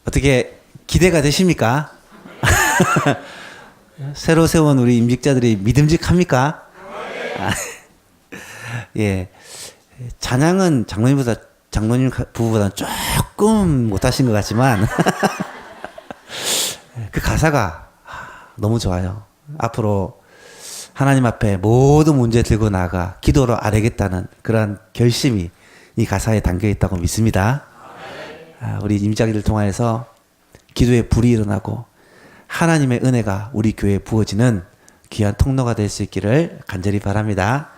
어떻게 기대가 되십니까? 새로 세운 우리 임직자들이 믿음직합니까? 예. 찬양은 장로님 부부보다는 조금 못하신 것 같지만, 그 가사가 너무 좋아요. 앞으로 하나님 앞에 모든 문제 들고 나가 기도로 아뢰겠다는 그런 결심이 이 가사에 담겨 있다고 믿습니다. 우리 임직자들을 통하여서 기도의 불이 일어나고 하나님의 은혜가 우리 교회에 부어지는 귀한 통로가 될 수 있기를 간절히 바랍니다.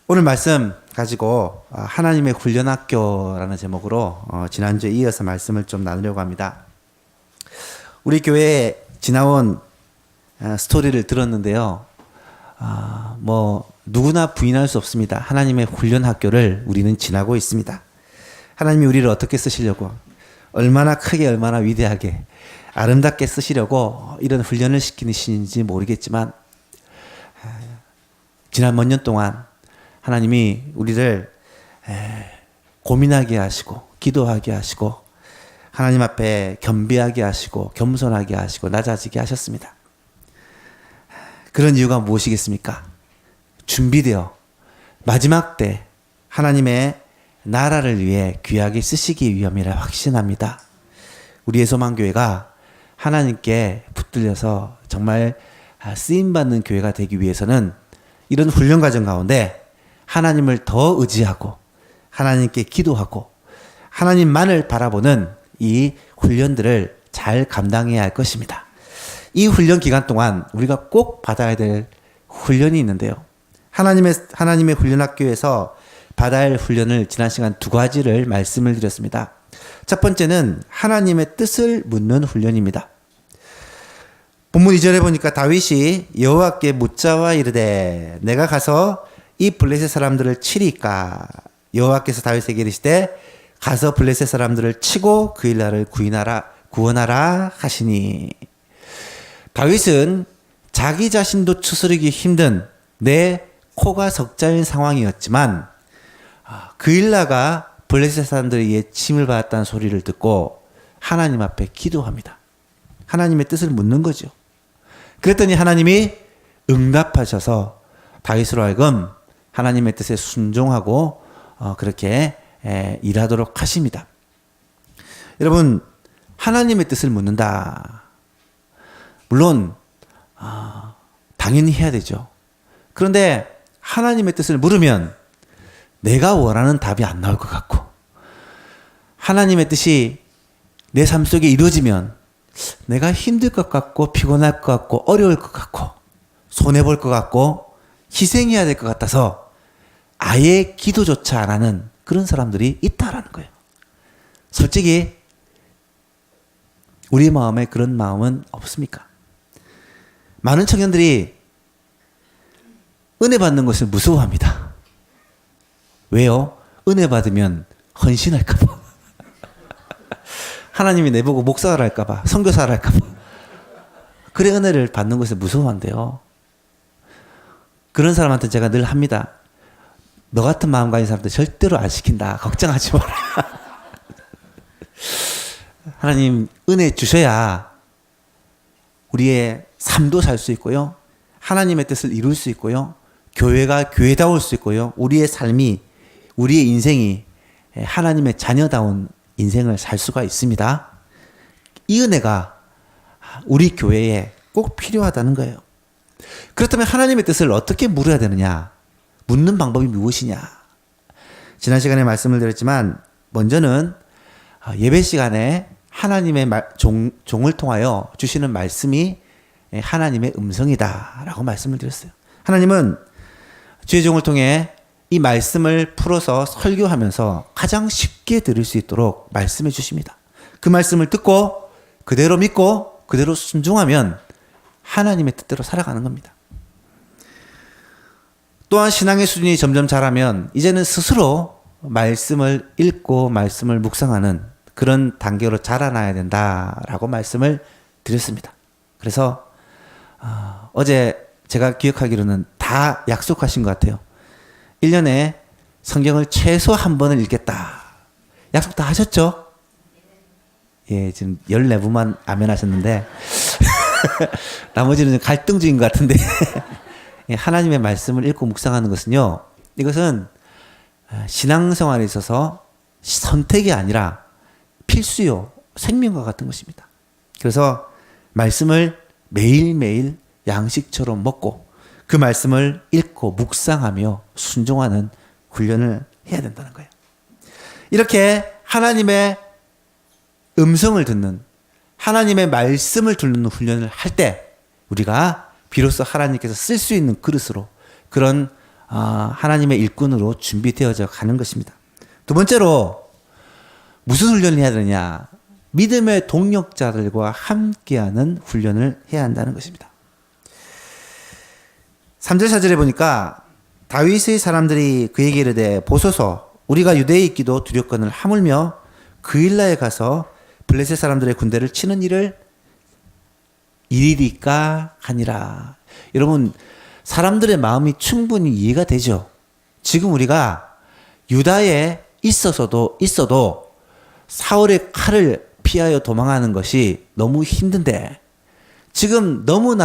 오늘 말씀 가지고 하나님의 훈련학교라는 제목으로 지난주에 이어서 말씀을 좀 나누려고 합니다. 우리 교회에 지나온 스토리를 들었는데요. 뭐 누구나 부인할 수 없습니다. 하나님의 훈련학교를 우리는 지나고 있습니다. 하나님이 우리를 어떻게 쓰시려고, 얼마나 크게, 얼마나 위대하게, 아름답게 쓰시려고 이런 훈련을 시키시는지 모르겠지만, 지난 몇 년 동안 하나님이 우리를 고민하게 하시고, 기도하게 하시고, 하나님 앞에 겸비하게 하시고, 겸손하게 하시고, 낮아지게 하셨습니다. 그런 이유가 무엇이겠습니까? 준비되어 마지막 때 하나님의 나라를 위해 귀하게 쓰시기 위함이라 확신합니다. 우리의 소망교회가 하나님께 붙들려서 정말 쓰임받는 교회가 되기 위해서는 이런 훈련 과정 가운데 하나님을 더 의지하고 하나님께 기도하고 하나님만을 바라보는 이 훈련들을 잘 감당해야 할 것입니다. 이 훈련 기간 동안 우리가 꼭 받아야 될 훈련이 있는데요. 하나님의 훈련학교에서 받아야 할 훈련을 지난 시간 두 가지를 말씀을 드렸습니다. 첫 번째는 하나님의 뜻을 묻는 훈련입니다. 본문 2절에 보니까 다윗이 여호와께 묻자와 이르되 내가 가서 이 블레셋 사람들을 치리까? 여호와께서 다윗에게 이르시되 가서 블레셋 사람들을 치고 그 일날을 구원하라 하시니. 다윗은 자기 자신도 추스르기 힘든 내 코가 석자인 상황이었지만 그 일나가 블레셋 사람들에 의해 침을 받았다는 소리를 듣고 하나님 앞에 기도합니다. 하나님의 뜻을 묻는 거죠. 그랬더니 하나님이 응답하셔서 다윗으로 하여금 하나님의 뜻에 순종하고 그렇게 일하도록 하십니다. 여러분, 하나님의 뜻을 묻는다. 물론 당연히 해야 되죠. 그런데 하나님의 뜻을 물으면 내가 원하는 답이 안 나올 것 같고, 하나님의 뜻이 내 삶 속에 이루어지면 내가 힘들 것 같고 피곤할 것 같고 어려울 것 같고 손해볼 것 같고 희생해야 될 것 같아서 아예 기도조차 안 하는 그런 사람들이 있다라는 거예요. 솔직히 우리 마음에 그런 마음은 없습니까? 많은 청년들이 은혜 받는 것을 무서워합니다. 왜요? 은혜 받으면 헌신할까봐. 하나님이 내보고 목사를 할까봐, 선교사를 할까봐. 그래 은혜를 받는 것을 무서워한대요. 그런 사람한테 제가 늘 합니다. 너 같은 마음 가진 사람들 절대로 안 시킨다. 걱정하지 마라. 하나님 은혜 주셔야 우리의 삶도 살 수 있고요. 하나님의 뜻을 이룰 수 있고요. 교회가 교회다울 수 있고요. 우리의 삶이, 우리의 인생이 하나님의 자녀다운 인생을 살 수가 있습니다. 이 은혜가 우리 교회에 꼭 필요하다는 거예요. 그렇다면 하나님의 뜻을 어떻게 물어야 되느냐? 묻는 방법이 무엇이냐? 지난 시간에 말씀을 드렸지만 먼저는 예배 시간에 하나님의 종을 통하여 주시는 말씀이 하나님의 음성이다라고 말씀을 드렸어요. 하나님은 주의 종을 통해 이 말씀을 풀어서 설교하면서 가장 쉽게 들을 수 있도록 말씀해 주십니다. 그 말씀을 듣고 그대로 믿고 그대로 순종하면 하나님의 뜻대로 살아가는 겁니다. 또한 신앙의 수준이 점점 자라면 이제는 스스로 말씀을 읽고 말씀을 묵상하는 그런 단계로 자라나야 된다라고 말씀을 드렸습니다. 그래서 어제 제가 기억하기로는 다 약속하신 것 같아요. 1년에 성경을 최소 한 번은 읽겠다. 약속 다 하셨죠? 예, 지금 14분만 아멘 하셨는데, 나머지는 갈등 중인 것 같은데, 예, 하나님의 말씀을 읽고 묵상하는 것은요, 이것은 신앙생활에 있어서 선택이 아니라 필수요, 생명과 같은 것입니다. 그래서 말씀을 매일매일 양식처럼 먹고 그 말씀을 읽고 묵상하며 순종하는 훈련을 해야 된다는 거예요. 이렇게 하나님의 음성을 듣는, 하나님의 말씀을 듣는 훈련을 할 때 우리가 비로소 하나님께서 쓸 수 있는 그릇으로, 그런 하나님의 일꾼으로 준비되어져 가는 것입니다. 두 번째로 무슨 훈련을 해야 되느냐? 믿음의 동력자들과 함께하는 훈련을 해야 한다는 것입니다. 3절 4절에 보니까 다윗의 사람들이 그에게 이르되 보소서 우리가 유대에 있기도 두렵거늘 하물며 그일라에 가서 블레셋 사람들의 군대를 치는 일을 이리리까 하니라. 여러분, 사람들의 마음이 충분히 이해가 되죠. 지금 우리가 유다에 있어도 사울의 칼을 피하여 도망하는 것이 너무 힘든데, 지금 너무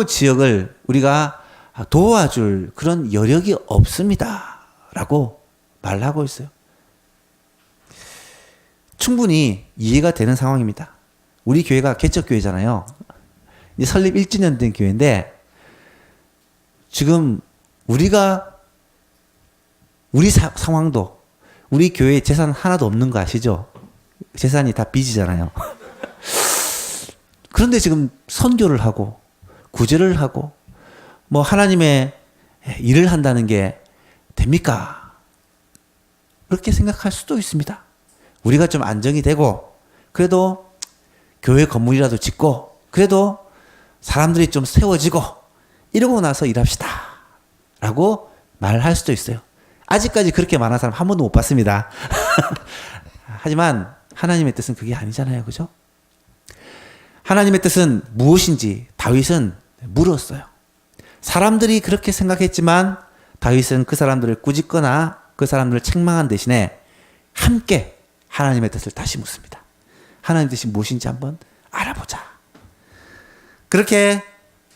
지역을 우리가 도와줄 그런 여력이 없습니다 라고 말하고 있어요. 충분히 이해가 되는 상황입니다. 우리 교회가 개척교회잖아요. 이제 설립 1주년 된 교회인데, 지금 우리 상황도, 우리 교회에 재산 하나도 없는 거 아시죠? 재산이 다 빚이잖아요. 그런데 지금 선교를 하고 구제를 하고 뭐 하나님의 일을 한다는 게 됩니까? 그렇게 생각할 수도 있습니다. 우리가 좀 안정이 되고 그래도 교회 건물이라도 짓고 그래도 사람들이 좀 세워지고 이러고 나서 일합시다 라고 말할 수도 있어요. 아직까지 그렇게 말하는 사람 한 번도 못 봤습니다. 하지만 하나님의 뜻은 그게 아니잖아요. 그죠? 하나님의 뜻은 무엇인지 다윗은 물었어요. 사람들이 그렇게 생각했지만 다윗은 그 사람들을 꾸짖거나 그 사람들을 책망한 대신에 함께 하나님의 뜻을 다시 묻습니다. 하나님의 뜻이 무엇인지 한번 알아보자. 그렇게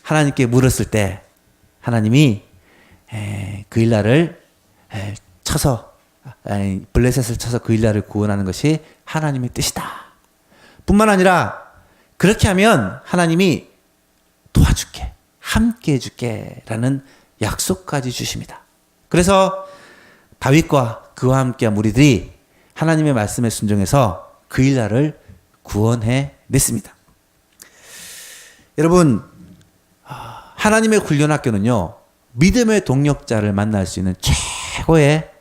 하나님께 물었을 때 하나님이 그일라를 쳐서 블레셋을 쳐서 그일라를 구원하는 것이 하나님의 뜻이다. 뿐만 아니라 그렇게 하면 하나님이 도와줄게, 함께 해줄게 라는 약속까지 주십니다. 그래서 다윗과 그와 함께한 무리들이 하나님의 말씀에 순종해서 그일라를 구원해 냈습니다. 여러분, 하나님의 훈련학교는요, 믿음의 동력자를 만날 수 있는 최고의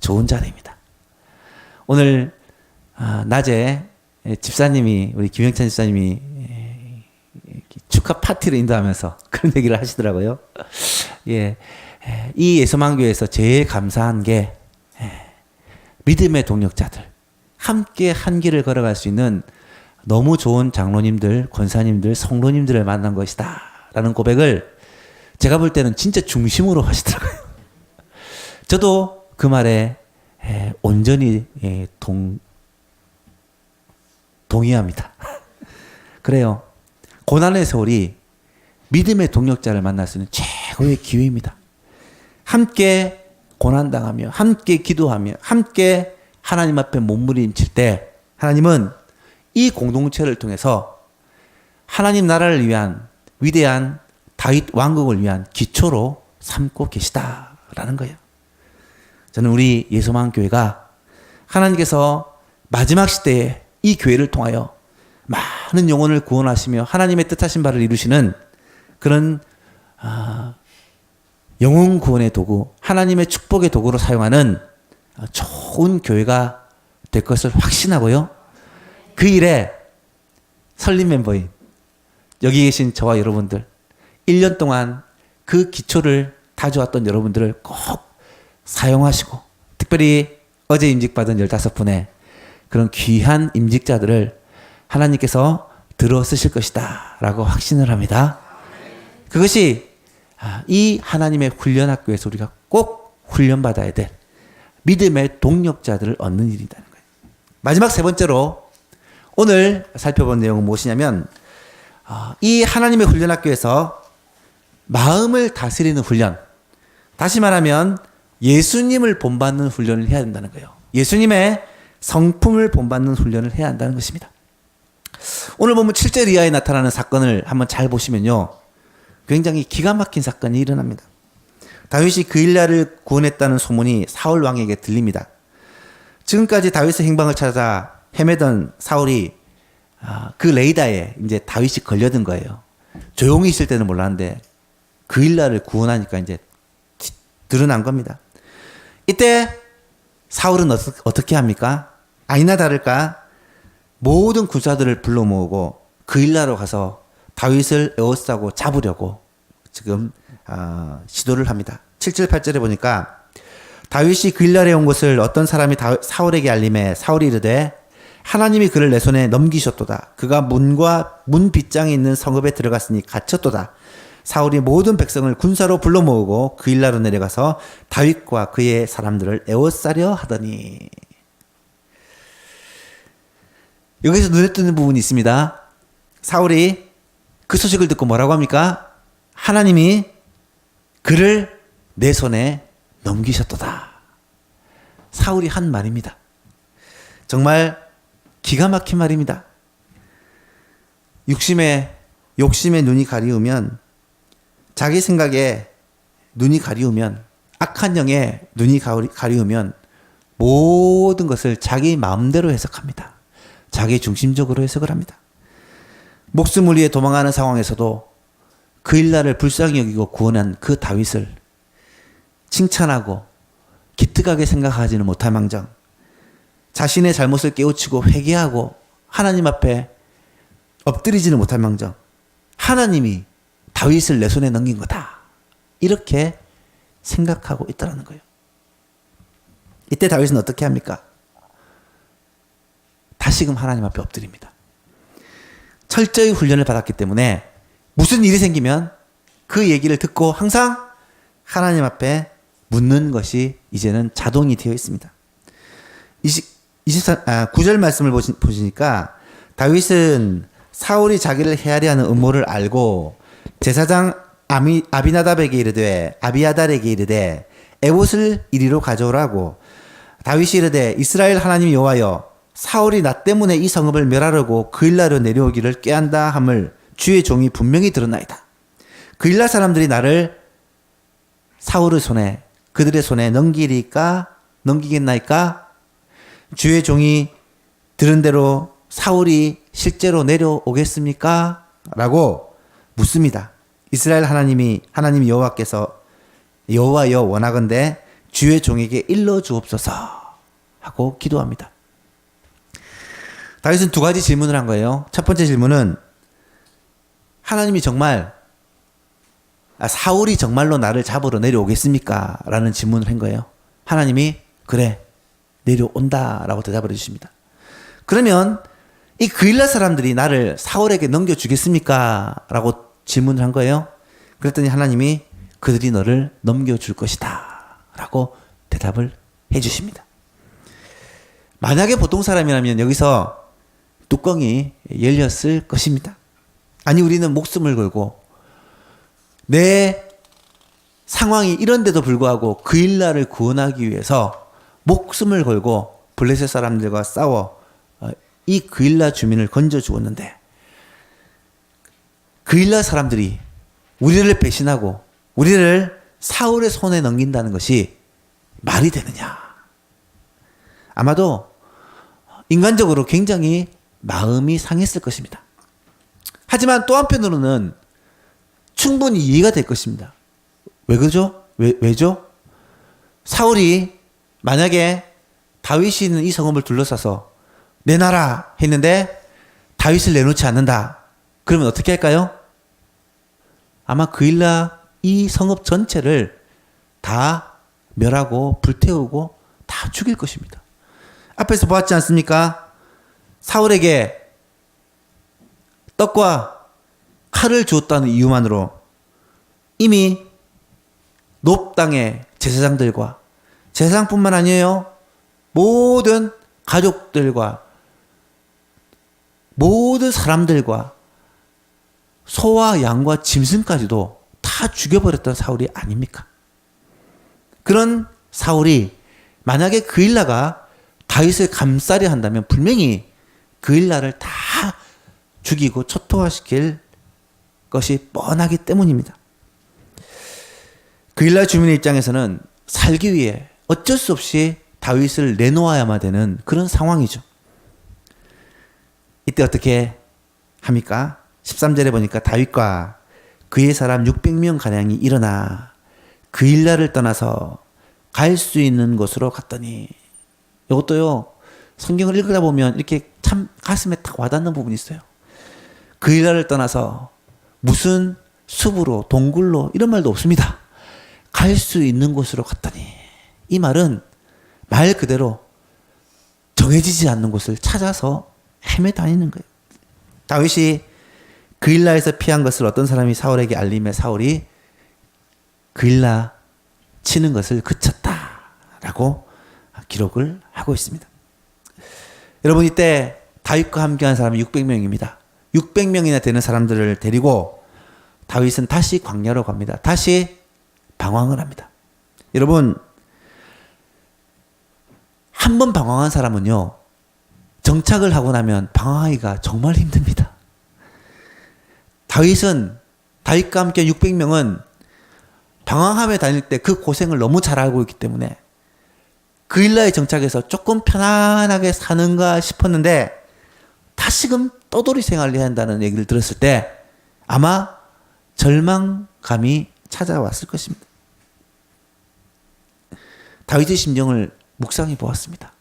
좋은 자리입니다. 오늘 낮에 집사님이, 우리 김영찬 집사님이 축하 파티를 인도하면서 그런 얘기를 하시더라고요. 예, 이 예수만교회에서 제일 감사한 게 믿음의 동력자들, 함께 한 길을 걸어갈 수 있는 너무 좋은 장로님들, 권사님들, 성로님들을 만난 것이다 라는 고백을 제가 볼 때는 진짜 중심으로 하시더라고요. 저도 그 말에 온전히 동의합니다. 그래요. 고난의 세월이 믿음의 동력자를 만날 수 있는 최고의 기회입니다. 함께 고난당하며 함께 기도하며 함께 하나님 앞에 몸부림칠 때 하나님은 이 공동체를 통해서 하나님 나라를 위한 위대한 다윗 왕국을 위한 기초로 삼고 계시다라는 거예요. 저는 우리 예수만 교회가 하나님께서 마지막 시대에 이 교회를 통하여 많은 영혼을 구원하시며 하나님의 뜻하신 바를 이루시는 그런 영혼 구원의 도구, 하나님의 축복의 도구로 사용하는 좋은 교회가 될 것을 확신하고요. 그 일에 설립 멤버인 여기 계신 저와 여러분들, 1년 동안 그 기초를 다져왔던 여러분들을 꼭 사용하시고, 특별히 어제 임직받은 15분의 그런 귀한 임직자들을 하나님께서 들어 쓰실 것이다 라고 확신을 합니다. 그것이 이 하나님의 훈련학교에서 우리가 꼭 훈련받아야 될 믿음의 동력자들을 얻는 일이라는 거예요. 마지막 세 번째로 오늘 살펴본 내용은 무엇이냐면 이 하나님의 훈련학교에서 마음을 다스리는 훈련, 다시 말하면 예수님을 본받는 훈련을 해야 된다는 거예요. 예수님의 성품을 본받는 훈련을 해야 한다는 것입니다. 오늘 보면 7절 이하에 나타나는 사건을 한번 잘 보시면요, 굉장히 기가 막힌 사건이 일어납니다. 다윗이 그일라를 구원했다는 소문이 사울 왕에게 들립니다. 지금까지 다윗의 행방을 찾아 헤매던 사울이 그 레이다에 이제 다윗이 걸려든 거예요. 조용히 있을 때는 몰랐는데 그일라를 구원하니까 이제 드러난 겁니다. 이때 사울은 어떻게 합니까? 아니나 다를까 모든 군사들을 불러 모으고 그일라로 가서 다윗을 에워싸고 잡으려고 지금 시도를 합니다. 7절 8절에 보니까 다윗이 그일라에 온 것을 어떤 사람이 사울에게 알림해 사울이 이르되 하나님이 그를 내 손에 넘기셨도다. 그가 문과 문 빗장에 있는 성읍에 들어갔으니 갇혔도다. 사울이 모든 백성을 군사로 불러 모으고 그일라로 내려가서 다윗과 그의 사람들을 에워싸려 하더니. 여기서 눈에 띄는 부분이 있습니다. 사울이 그 소식을 듣고 뭐라고 합니까? 하나님이 그를 내 손에 넘기셨도다. 사울이 한 말입니다. 정말 기가 막힌 말입니다. 욕심에 눈이 가리우면, 자기 생각에 눈이 가리우면, 악한 영에 눈이 가리우면 모든 것을 자기 마음대로 해석합니다. 자기 중심적으로 해석을 합니다. 목숨을 위해 도망하는 상황에서도 그일라를 불쌍히 여기고 구원한 그 다윗을 칭찬하고 기특하게 생각하지는 못할 망정, 자신의 잘못을 깨우치고 회개하고 하나님 앞에 엎드리지는 못할 망정, 하나님이 다윗을 내 손에 넘긴 거다, 이렇게 생각하고 있다는 거예요. 이때 다윗은 어떻게 합니까? 다시금 하나님 앞에 엎드립니다. 철저히 훈련을 받았기 때문에 무슨 일이 생기면 그 얘기를 듣고 항상 하나님 앞에 묻는 것이 이제는 자동이 되어 있습니다. 9절 말씀을 보시니까 다윗은 사울이 자기를 헤아려 하는 음모를 알고 제사장 아비나답에게 이르되 아비아달에게 이르되 에봇을 이리로 가져오라고, 다윗이 이르되 이스라엘 하나님 여호와여, 사울이 나 때문에 이 성읍을 멸하려고 그일라로 내려오기를 꾀한다 함을 주의 종이 분명히 들었나이다. 그일라 사람들이 나를 사울의 손에, 그들의 손에 넘기겠나이까? 주의 종이 들은 대로 사울이 실제로 내려오겠습니까? 라고 묻습니다. 이스라엘 하나님 여호와께서 여호와여 원하건대 주의 종에게 일러 주옵소서 하고 기도합니다. 다윗은 두 가지 질문을 한 거예요. 첫 번째 질문은 하나님이 정말, 사울이 정말로 나를 잡으러 내려오겠습니까? 라는 질문을 한 거예요. 하나님이 그래 내려온다 라고 대답을 해주십니다. 그러면 이 그일라 사람들이 나를 사울에게 넘겨주겠습니까? 라고 질문을 한 거예요. 그랬더니 하나님이 그들이 너를 넘겨줄 것이다 라고 대답을 해주십니다. 만약에 보통 사람이라면 여기서 뚜껑이 열렸을 것입니다. 아니, 우리는 목숨을 걸고 내 상황이 이런데도 불구하고 그일라를 구원하기 위해서 목숨을 걸고 블레셋 사람들과 싸워 이 그일라 주민을 건져 주었는데, 그일라 사람들이 우리를 배신하고 우리를 사울의 손에 넘긴다는 것이 말이 되느냐? 아마도 인간적으로 굉장히 마음이 상했을 것입니다. 하지만 또 한편으로는 충분히 이해가 될 것입니다. 왜 그러죠? 왜죠? 사울이 만약에 다윗이 있는 이 성읍을 둘러싸서 내놔라 했는데 다윗을 내놓지 않는다. 그러면 어떻게 할까요? 아마 그일라 이 성읍 전체를 다 멸하고 불태우고 다 죽일 것입니다. 앞에서 보았지 않습니까? 사울에게 떡과 칼을 주었다는 이유만으로 이미 높 땅의 제사장들과, 제사장뿐만 아니에요, 모든 가족들과 모든 사람들과 소와 양과 짐승까지도 다 죽여버렸던 사울이 아닙니까? 그런 사울이 만약에 그일라가 다윗을 감싸려 한다면 분명히 그일라를 다 죽이고 초토화시킬 것이 뻔하기 때문입니다. 그일라 주민의 입장에서는 살기 위해 어쩔 수 없이 다윗을 내놓아야만 되는 그런 상황이죠. 이때 어떻게 합니까? 13절에 보니까 다윗과 그의 사람 600명 가량이 일어나 그일라를 떠나서 갈 수 있는 곳으로 갔더니, 이것도요 성경을 읽다 보면 이렇게 참 가슴에 딱 와닿는 부분이 있어요. 그일라를 떠나서 무슨 숲으로 동굴로 이런 말도 없습니다. 갈 수 있는 곳으로 갔더니, 이 말은 말 그대로 정해지지 않는 곳을 찾아서 헤매 다니는 거예요. 다윗이 그일라에서 피한 것을 어떤 사람이 사울에게 알림해 사울이 그일라 치는 것을 그쳤다라고 기록을 하고 있습니다. 여러분, 이때 다윗과 함께한 사람이 600명입니다. 600명이나 되는 사람들을 데리고 다윗은 다시 광야로 갑니다. 다시 방황을 합니다. 여러분, 한 번 방황한 사람은요, 정착을 하고 나면 방황하기가 정말 힘듭니다. 다윗과 함께 600명은 방황하며 다닐 때 그 고생을 너무 잘 알고 있기 때문에 그일라에 정착해서 조금 편안하게 사는가 싶었는데 다시금 떠돌이 생활을 해야 한다는 얘기를 들었을 때 아마 절망감이 찾아왔을 것입니다. 다윗의 심정을 묵상해 보았습니다.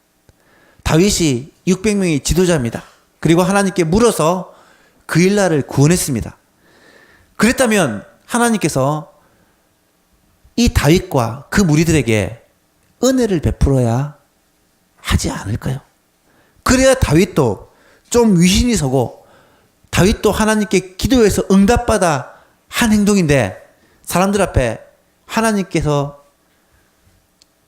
다윗이 600명의 지도자입니다. 그리고 하나님께 물어서 그일라를 구원했습니다. 그랬다면 하나님께서 이 다윗과 그 무리들에게 은혜를 베풀어야 하지 않을까요? 그래야 다윗도 좀 위신이 서고 다윗도 하나님께 기도해서 응답받아 한 행동인데 사람들 앞에 하나님께서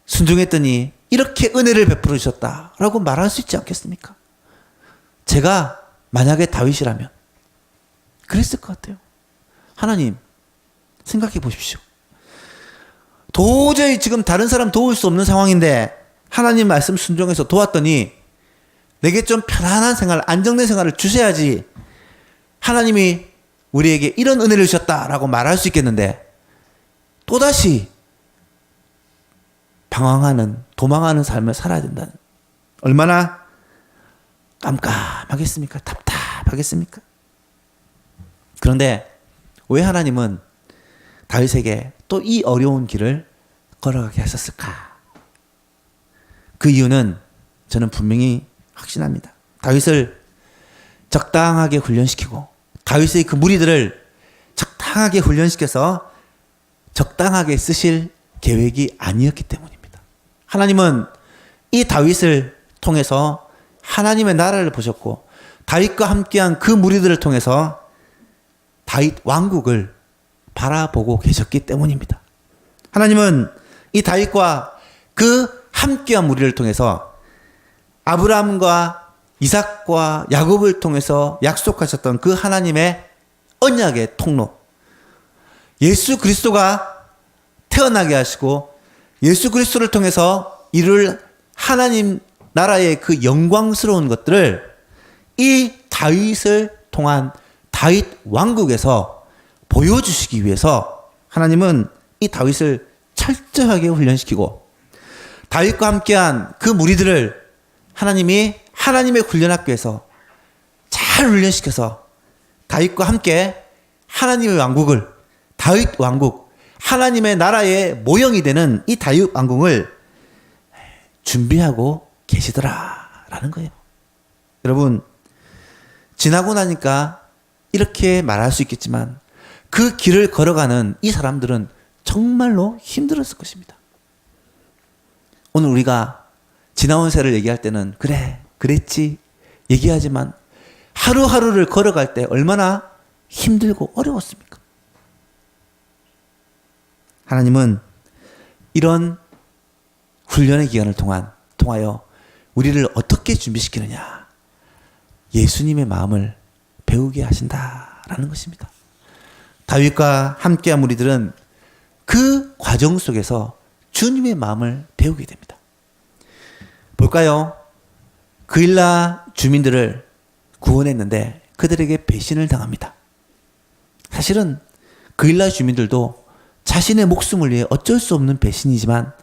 순종했더니 이렇게 은혜를 베풀어 주셨다라고 말할 수 있지 않겠습니까? 제가 만약에 다윗이라면 그랬을 것 같아요. 하나님, 생각해 보십시오. 도저히 지금 다른 사람 도울 수 없는 상황인데 하나님 말씀 순종해서 도왔더니 내게 좀 편안한 생활, 안정된 생활을 주셔야지 하나님이 우리에게 이런 은혜를 주셨다라고 말할 수 있겠는데 또다시 방황하는, 도망하는 삶을 살아야 된다는, 얼마나 깜깜하겠습니까? 답답하겠습니까? 그런데 왜 하나님은 다윗에게 또 이 어려운 길을 걸어가게 하셨을까? 그 이유는 저는 분명히 확신합니다. 다윗을 적당하게 훈련시키고 다윗의 그 무리들을 적당하게 훈련시켜서 적당하게 쓰실 계획이 아니었기 때문입니다. 하나님은 이 다윗을 통해서 하나님의 나라를 보셨고 다윗과 함께한 그 무리들을 통해서 다윗 왕국을 바라보고 계셨기 때문입니다. 하나님은 이 다윗과 그 함께한 무리를 통해서 아브라함과 이삭과 야곱을 통해서 약속하셨던 그 하나님의 언약의 통로, 예수 그리스도가 태어나게 하시고 예수 그리스도를 통해서 이룰 하나님 나라의 그 영광스러운 것들을 이 다윗을 통한 다윗 왕국에서 보여주시기 위해서 하나님은 이 다윗을 철저하게 훈련시키고 다윗과 함께한 그 무리들을 하나님이 하나님의 훈련학교에서 잘 훈련시켜서 다윗과 함께 하나님의 왕국을, 다윗 왕국, 하나님의 나라의 모형이 되는 이 다윗 왕국을 준비하고 계시더라라는 거예요. 여러분, 지나고 나니까 이렇게 말할 수 있겠지만 그 길을 걸어가는 이 사람들은 정말로 힘들었을 것입니다. 오늘 우리가 지나온 세를 얘기할 때는 그래, 그랬지 얘기하지만 하루하루를 걸어갈 때 얼마나 힘들고 어려웠습니까? 하나님은 이런 훈련의 기간을 통하여 우리를 어떻게 준비시키느냐, 예수님의 마음을 배우게 하신다라는 것입니다. 다윗과 함께한 무리들은 그 과정 속에서 주님의 마음을 배우게 됩니다. 볼까요? 그일라 주민들을 구원했는데 그들에게 배신을 당합니다. 사실은 그일라 주민들도 자신의 목숨을 위해 어쩔 수 없는 배신이지만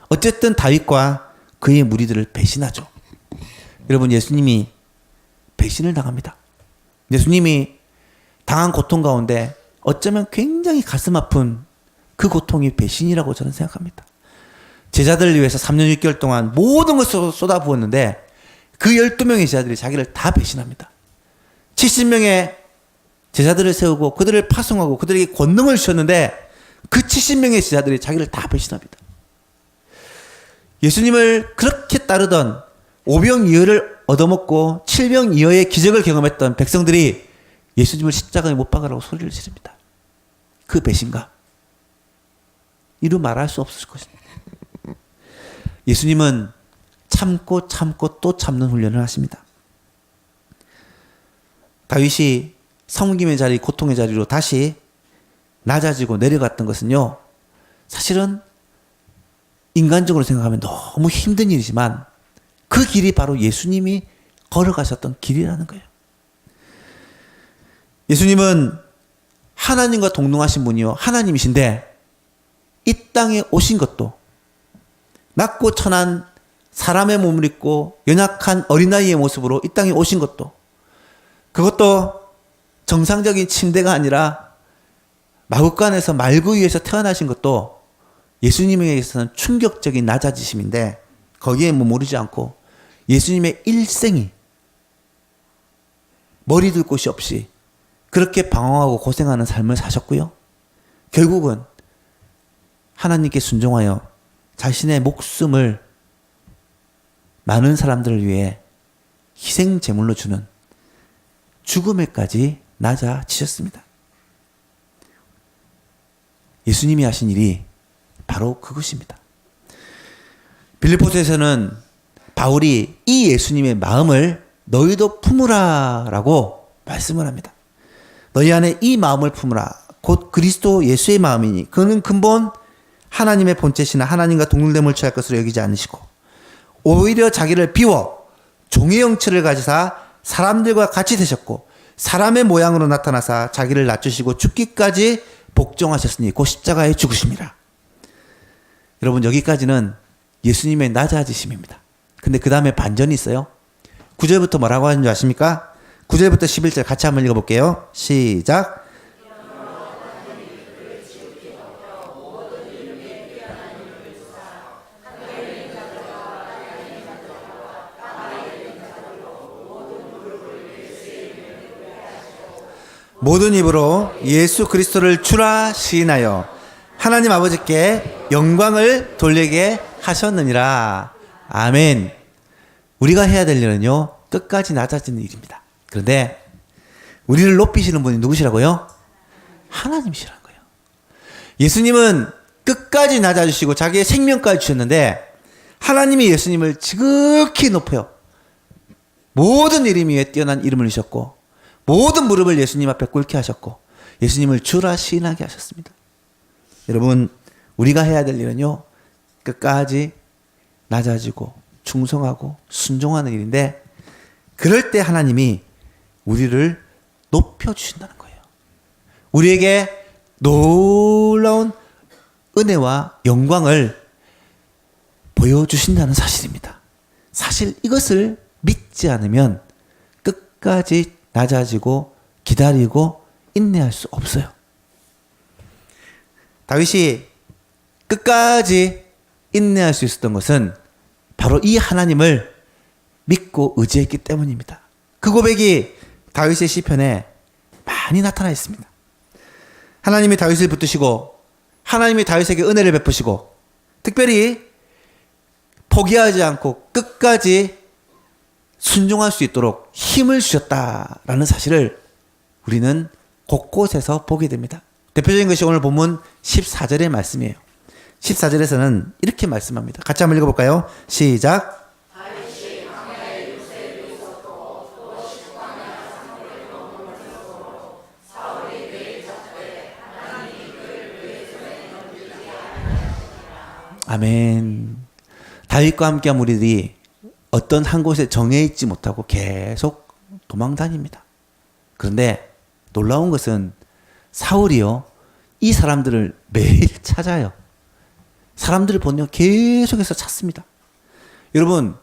어쨌든 다윗과 그의 무리들을 배신하죠. 여러분, 예수님이 배신을 당합니다. 예수님이 당한 고통 가운데 어쩌면 굉장히 가슴 아픈 그 고통이 배신이라고 저는 생각합니다. 제자들을 위해서 3년 6개월 동안 모든 것을 쏟아부었는데 그 12명의 제자들이 자기를 다 배신합니다. 70명의 제자들을 세우고 그들을 파송하고 그들에게 권능을 주셨는데 그 70명의 제자들이 자기를 다 배신합니다. 예수님을 그렇게 따르던 오병이어를 얻어먹고 칠병이어의 기적을 경험했던 백성들이 예수님을 십자가에 못 박으라고 소리를 지릅니다. 그 배신감 이루 말할 수 없을 것입니다. 예수님은 참고 참고 또 참는 훈련을 하십니다. 다윗이 섬김의 자리, 고통의 자리로 다시 낮아지고 내려갔던 것은요, 사실은 인간적으로 생각하면 너무 힘든 일이지만 그 길이 바로 예수님이 걸어가셨던 길이라는 거예요. 예수님은 하나님과 동등하신 분이요, 하나님이신데 이 땅에 오신 것도 낮고 천한 사람의 몸을 입고 연약한 어린아이의 모습으로 이 땅에 오신 것도, 그것도 정상적인 침대가 아니라 마구간에서 말구 위에서 태어나신 것도 예수님에게서는 충격적인 낮아지심인데 거기에 머무르지 않고 예수님의 일생이 머리 둘 곳이 없이 그렇게 방황하고 고생하는 삶을 사셨고요. 결국은 하나님께 순종하여 자신의 목숨을 많은 사람들을 위해 희생 제물로 주는 죽음에까지 낮아지셨습니다. 예수님이 하신 일이 바로 그것입니다. 빌립보서에서는 바울이 이 예수님의 마음을 너희도 품으라 라고 말씀을 합니다. 너희 안에 이 마음을 품으라. 곧 그리스도 예수의 마음이니 그는 근본 하나님의 본체시나 하나님과 동등됨을 취할 것으로 여기지 않으시고 오히려 자기를 비워 종의 형체를 가지사 사람들과 같이 되셨고 사람의 모양으로 나타나사 자기를 낮추시고 죽기까지 복종하셨으니 곧 십자가에 죽으심이라. 여러분, 여기까지는 예수님의 낮아지심입니다. 근데 그 다음에 반전이 있어요. 9절부터 뭐라고 하는지 아십니까? 9절부터 11절 같이 한번 읽어볼게요. 시작. 모든 입으로 예수 그리스도를 주라 시인하여 하나님 아버지께 영광을 돌리게 하셨느니라. 아멘. 우리가 해야 될 일은요, 끝까지 낮아지는 일입니다. 그런데 우리를 높이시는 분이 누구시라고요? 하나님이시라는 거예요. 예수님은 끝까지 낮아주시고 자기의 생명까지 주셨는데 하나님이 예수님을 지극히 높여요. 모든 이름 위에 뛰어난 이름을 주셨고 모든 무릎을 예수님 앞에 꿇게 하셨고 예수님을 주라 시인하게 하셨습니다. 여러분, 우리가 해야 될 일은요, 끝까지 낮아지고 충성하고 순종하는 일인데 그럴 때 하나님이 우리를 높여주신다는 거예요. 우리에게 놀라운 은혜와 영광을 보여주신다는 사실입니다. 사실 이것을 믿지 않으면 끝까지 낮아지고 기다리고 인내할 수 없어요. 다윗이 끝까지 인내할 수 있었던 것은 바로 이 하나님을 믿고 의지했기 때문입니다. 그 고백이 다윗의 시편에 많이 나타나 있습니다. 하나님이 다윗을 붙드시고 하나님이 다윗에게 은혜를 베푸시고 특별히 포기하지 않고 끝까지 순종할 수 있도록 힘을 주셨다라는 사실을 우리는 곳곳에서 보게 됩니다. 대표적인 것이 오늘 본문 14절의 말씀이에요. 14절에서는 이렇게 말씀합니다. 같이 한번 읽어볼까요? 시작. 아멘. 다윗과 함께한 무리들이 어떤 한 곳에 정해 있지 못하고 계속 도망 다닙니다. 그런데 놀라운 것은 사울이요, 이 사람들을 매일 찾아요. 사람들을 보내요. 계속해서 찾습니다. 여러분,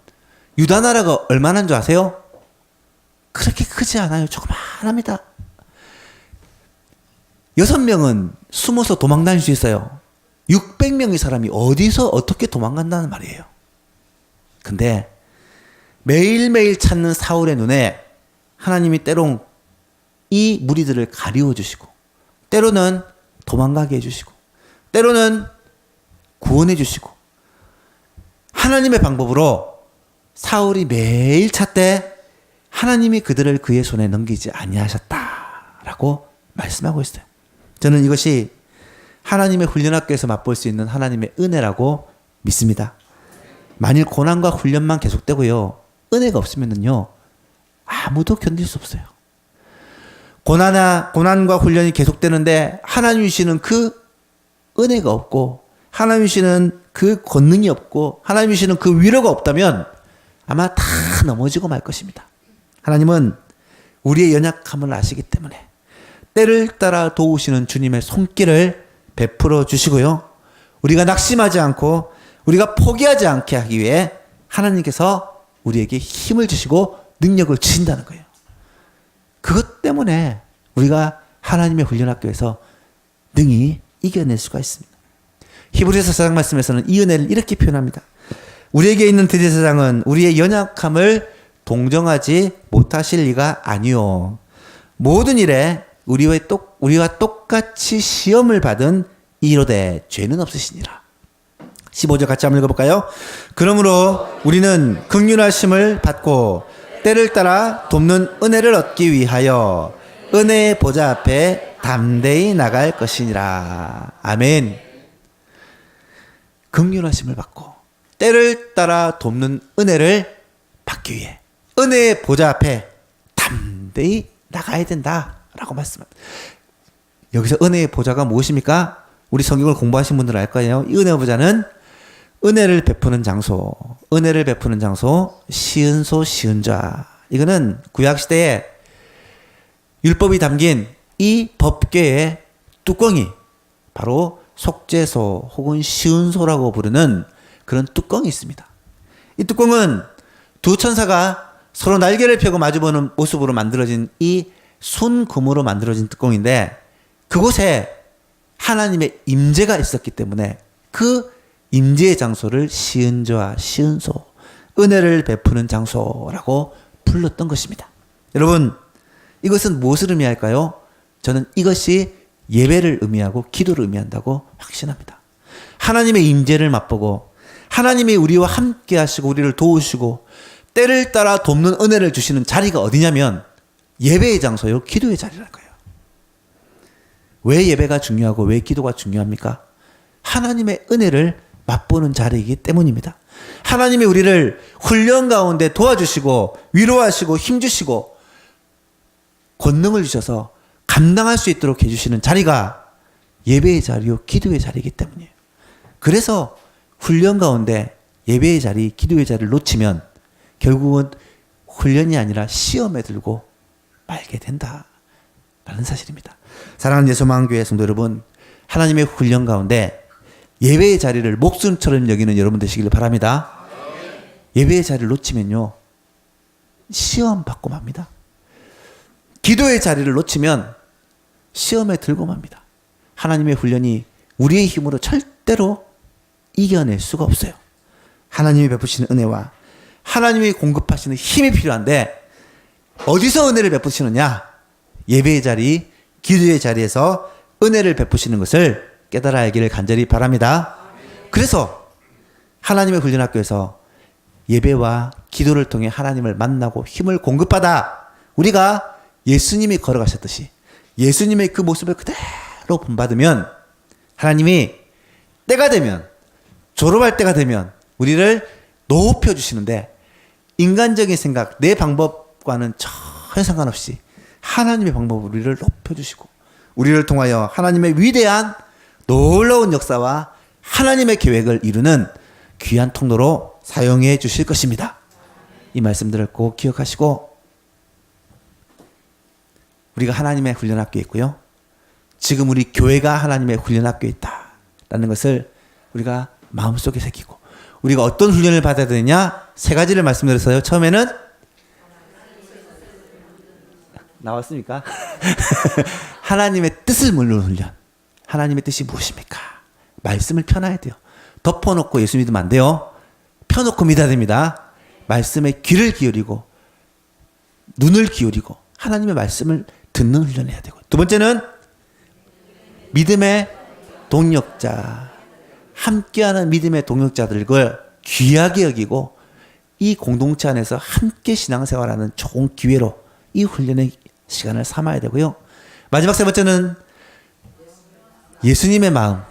유다 나라가 얼마나인 줄 아세요? 그렇게 크지 않아요. 조그만합니다. 6명은 숨어서 도망 다닐 수 있어요. 600명의 사람이 어디서 어떻게 도망간다는 말이에요. 근데 매일매일 찾는 사울의 눈에 하나님이 때론 이 무리들을 가리워 주시고, 때로는 도망가게 해주시고, 때로는 구원해 주시고, 하나님의 방법으로 사울이 매일 찾되 하나님이 그들을 그의 손에 넘기지 아니하셨다라고 말씀하고 있어요. 저는 이것이 하나님의 훈련학교에서 맛볼 수 있는 하나님의 은혜라고 믿습니다. 만일 고난과 훈련만 계속되고요, 은혜가 없으면요 아무도 견딜 수 없어요. 고난과 훈련이 계속되는데 하나님 주시는 그 은혜가 없고, 하나님 주시는 그 권능이 없고, 하나님 주시는 그 위로가 없다면 아마 다 넘어지고 말 것입니다. 하나님은 우리의 연약함을 아시기 때문에 때를 따라 도우시는 주님의 손길을 베풀어 주시고요, 우리가 낙심하지 않고 우리가 포기하지 않게 하기 위해 하나님께서 우리에게 힘을 주시고 능력을 주신다는 거예요. 그것 때문에 우리가 하나님의 훈련학교에서 능히 이겨낼 수가 있습니다. 히브리서 4장 말씀에서는 이 은혜를 이렇게 표현합니다. 우리에게 있는 대제사장은 우리의 연약함을 동정하지 못하실 리가 아니요, 모든 일에 우리와 똑같이 시험을 받은 이로되 죄는 없으시니라. 15절 같이 한번 읽어볼까요? 그러므로 우리는 긍휼하심을 받고 때를 따라 돕는 은혜를 얻기 위하여 은혜의 보좌 앞에 담대히 나갈 것이니라. 아멘. 긍휼하심을 받고 때를 따라 돕는 은혜를 받기 위해 은혜의 보좌 앞에 담대히 나가야 된다라고 말씀합니다. 여기서 은혜의 보좌가 무엇입니까? 우리 성경을 공부하신 분들은 알 거예요. 이 은혜의 보좌는 은혜를 베푸는 장소, 은혜를 베푸는 장소, 시은소, 시은좌. 이거는 구약시대에 율법이 담긴 이 법궤의 뚜껑이 바로 속죄소 혹은 시은소라고 부르는 그런 뚜껑이 있습니다. 이 뚜껑은 두 천사가 서로 날개를 펴고 마주보는 모습으로 만들어진 이 순금으로 만들어진 뚜껑인데, 그곳에 하나님의 임재가 있었기 때문에 그 임재의 장소를 시은좌, 시은소, 은혜를 베푸는 장소라고 불렀던 것입니다. 여러분, 이것은 무엇을 의미할까요? 저는 이것이 예배를 의미하고 기도를 의미한다고 확신합니다. 하나님의 임재를 맛보고 하나님이 우리와 함께 하시고 우리를 도우시고 때를 따라 돕는 은혜를 주시는 자리가 어디냐면 예배의 장소요, 기도의 자리라는 거예요. 왜 예배가 중요하고 왜 기도가 중요합니까? 하나님의 은혜를 맛보는 자리이기 때문입니다. 하나님이 우리를 훈련 가운데 도와주시고 위로하시고 힘주시고 권능을 주셔서 감당할 수 있도록 해주시는 자리가 예배의 자리요, 기도의 자리이기 때문이에요. 그래서 훈련 가운데 예배의 자리, 기도의 자리를 놓치면 결국은 훈련이 아니라 시험에 들고 말게 된다라는 사실입니다. 사랑하는 예수만교회 성도 여러분, 하나님의 훈련 가운데 예배의 자리를 목숨처럼 여기는 여러분 되시길 바랍니다. 예배의 자리를 놓치면요, 시험 받고 맙니다. 기도의 자리를 놓치면 시험에 들고 맙니다. 하나님의 훈련이 우리의 힘으로 절대로 이겨낼 수가 없어요. 하나님이 베푸시는 은혜와 하나님이 공급하시는 힘이 필요한데, 어디서 은혜를 베푸시느냐? 예배의 자리, 기도의 자리에서 은혜를 베푸시는 것을 깨달아 알기를 간절히 바랍니다. 그래서 하나님의 훈련학교에서 예배와 기도를 통해 하나님을 만나고 힘을 공급받아 우리가 예수님이 걸어가셨듯이 예수님의 그 모습을 그대로 본받으면 하나님이 때가 되면, 졸업할 때가 되면 우리를 높여주시는데, 인간적인 생각, 내 방법과는 전혀 상관없이 하나님의 방법으로 우리를 높여주시고 우리를 통하여 하나님의 위대한 놀라운 역사와 하나님의 계획을 이루는 귀한 통로로 사용해 주실 것입니다. 이 말씀들을 꼭 기억하시고, 우리가 하나님의 훈련학교에 있고요. 지금 우리 교회가 하나님의 훈련학교에 있다라는 것을 우리가 마음속에 새기고, 우리가 어떤 훈련을 받아야 되느냐? 세 가지를 말씀드렸어요. 처음에는 나왔습니까? 하나님의 뜻을 묻는 훈련. 하나님의 뜻이 무엇입니까? 말씀을 펴놔야 돼요. 덮어놓고 예수 믿으면 안 돼요. 펴놓고 믿어야 됩니다. 말씀에 귀를 기울이고 눈을 기울이고 하나님의 말씀을 듣는 훈련을 해야 되고, 두 번째는 믿음의 동력자, 함께하는 믿음의 동력자들을 귀하게 여기고 이 공동체 안에서 함께 신앙생활하는 좋은 기회로 이 훈련의 시간을 삼아야 되고요. 마지막 세 번째는 예수님의 마음,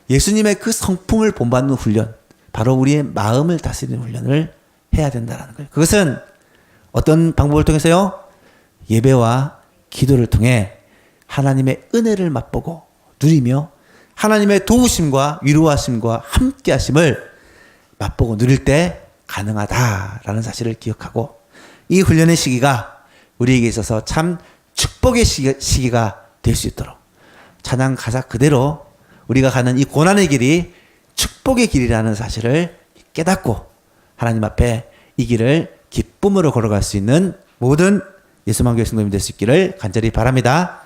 예수님의 그 성품을 본받는 훈련, 바로 우리의 마음을 다스리는 훈련을 해야 된다는 거예요. 그것은 어떤 방법을 통해서요? 예배와 기도를 통해 하나님의 은혜를 맛보고 누리며 하나님의 도우심과 위로하심과 함께하심을 맛보고 누릴 때 가능하다라는 사실을 기억하고, 이 훈련의 시기가 우리에게 있어서 참 축복의 시기가 될 수 있도록 찬양 가사 그대로 우리가 가는 이 고난의 길이 축복의 길이라는 사실을 깨닫고 하나님 앞에 이 길을 기쁨으로 걸어갈 수 있는 모든 예수만 교회 성도님 될 수 있기를 간절히 바랍니다.